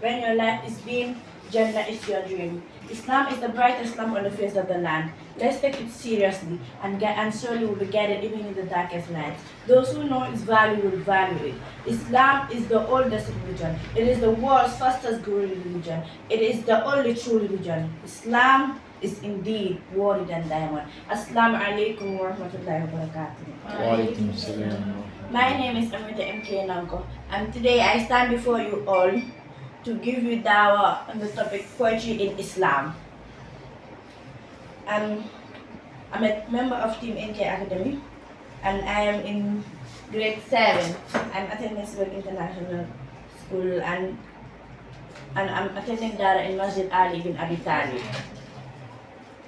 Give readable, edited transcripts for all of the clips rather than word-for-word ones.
When your life is beam, Jannah is your dream. Islam is the brightest lamp on the face of the land. Let's take it seriously and surely will be guided even in the darkest nights. Those who know its value will value it. Islam is the oldest religion. It is the world's fastest growing religion. It is the only true religion. Islam is indeed worthy than diamond. Assalamu alaikum wa rahmatullahi wa barakatuh. Walaikum salam. My name is Amrita MK Nanko, and today I stand before you all to give you dawah on the topic poetry in Islam. I'm a member of Team NK Academy, and I am in grade 7. I'm attending Civil International School, and I'm attending Dara in Masjid Ali bin Abi Talib.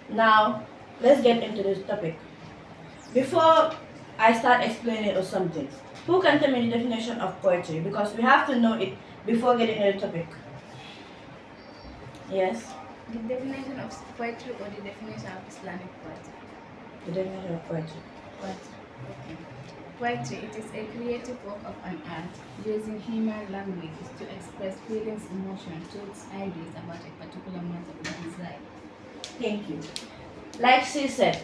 Now, let's get into this topic. Before I start explaining or something, who can tell me the definition of poetry? Because we have to know it before getting into the topic. Yes? The definition of poetry or the definition of Islamic poetry? The definition of poetry. Poetry. Okay. Poetry, it is a creative work of an art using human language to express feelings, emotions, thoughts, ideas about a particular matter or desire. Thank you. Like she said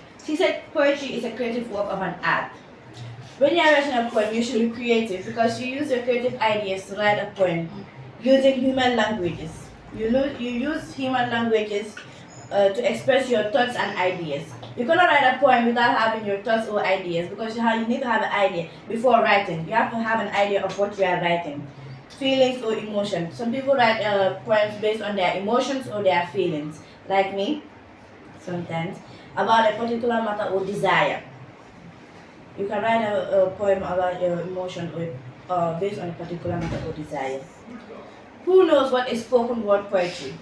poetry is a creative work of an art. When you are writing a poem, you should be creative because you use your creative ideas to write a poem using human languages. You use human languages to express your thoughts and ideas. You cannot write a poem without having your thoughts or ideas because you need to have an idea before writing. You have to have an idea of what you are writing. Feelings or emotions. Some people write poems based on their emotions or their feelings, like me, sometimes, about a particular matter or desire. You can write a poem about your emotion or based on a particular matter or desire. Who knows what is spoken word poetry?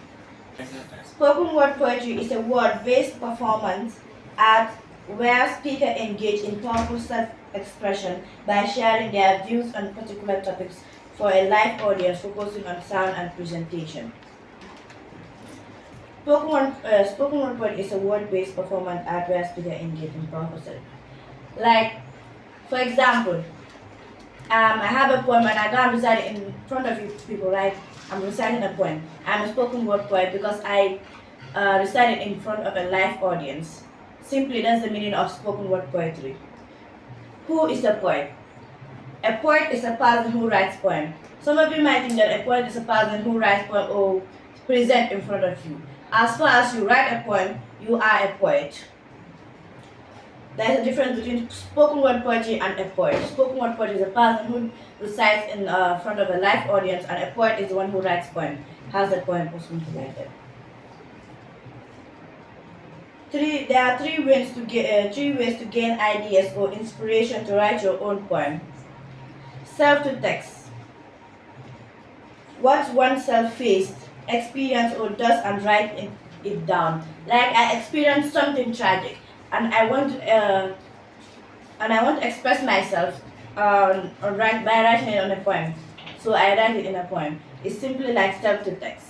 Spoken word poetry is a word-based performance art where speakers engage in powerful self-expression by sharing their views on particular topics for a live audience focusing on sound and presentation. Spoken word poetry is a word-based performance art where speakers engage in powerful self. Like, for example, I have a poem and I don't recite it in front of you people, right? I'm reciting a poem. I'm a spoken word poet because I recite it in front of a live audience. Simply, that's the meaning of spoken word poetry. Who is a poet? A poet is a person who writes poem. Some of you might think that a poet is a person who writes poem or present in front of you. As far as you write a poem, you are a poet. There is a difference between spoken word poetry and a poet. Spoken word poetry is a person who recites in front of a live audience, and a poet is the one who writes poem, has the poem possible to write it. There are three ways to gain ideas or inspiration to write your own poem. Self to text. What oneself faced, experienced or does and write it down. Like I experienced something tragic and I want to express myself by writing it on a poem. So I write it in a poem. It's simply like self to text.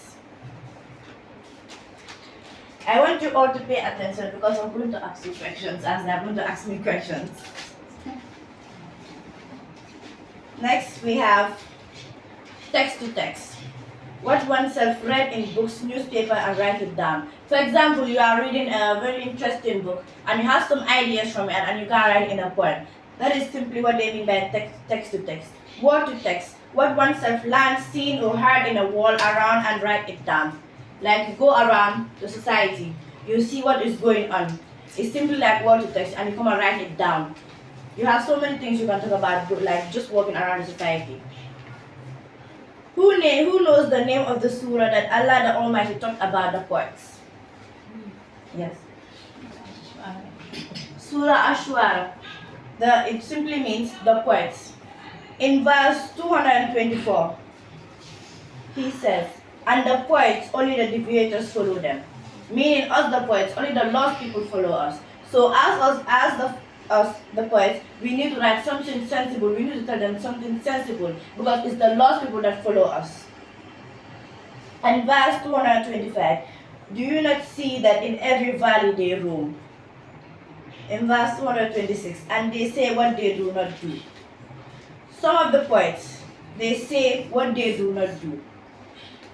I want you all to pay attention because I'm going to ask you questions as they're going to ask me questions. Next we have text to text. What oneself read in books, newspaper, and write it down. For example, you are reading a very interesting book and you have some ideas from it and you can write in a poem. That is simply what they mean by text to text. Word to text. What oneself learned, seen, or heard in a wall around and write it down. Like you go around the society, you see what is going on. It's simply like word to text and you come and write it down. You have so many things you can talk about, like just walking around the society. Who knows the name of the surah that Allah the Almighty talked about the poets? Yes. Surah Shua'ara. It simply means the poets. In verse 224, he says, and the poets, only the deviators follow them. Meaning us the poets, only the lost people follow us. So as the poets, we need to write something sensible. We need to tell them something sensible because it's the lost people that follow us. And verse 225, do you not see that in every valley they roam? In verse 226, and they say what they do not do. Some of the poets, they say what they do not do.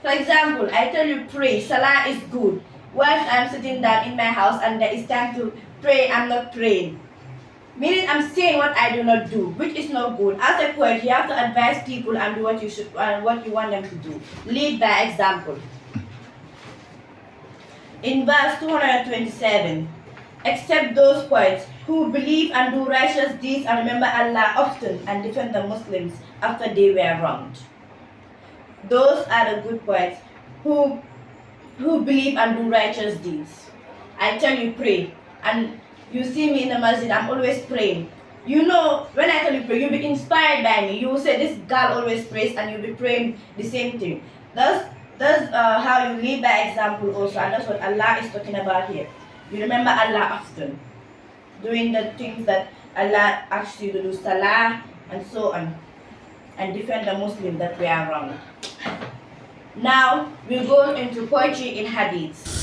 For example, I tell you pray, salah is good. Whilst I'm sitting down in my house and there is time to pray, I'm not praying. Meaning I'm saying what I do not do, which is not good. As a poet, you have to advise people and do what you should and what you want them to do. Lead by example. In verse 227, except those poets who believe and do righteous deeds and remember Allah often and defend the Muslims after they were wronged. Those are the good poets who believe and do righteous deeds. I tell you, pray. And you see me in the masjid, I'm always praying. You know, when I tell you pray, you'll be inspired by me. You will say, this girl always prays, and you'll be praying the same thing. That's how you live by example also, and that's what Allah is talking about here. You remember Allah often, doing the things that Allah asks you to do, salah, and so on, and defend the Muslim that we are wrong. Now, we go into poetry in hadiths.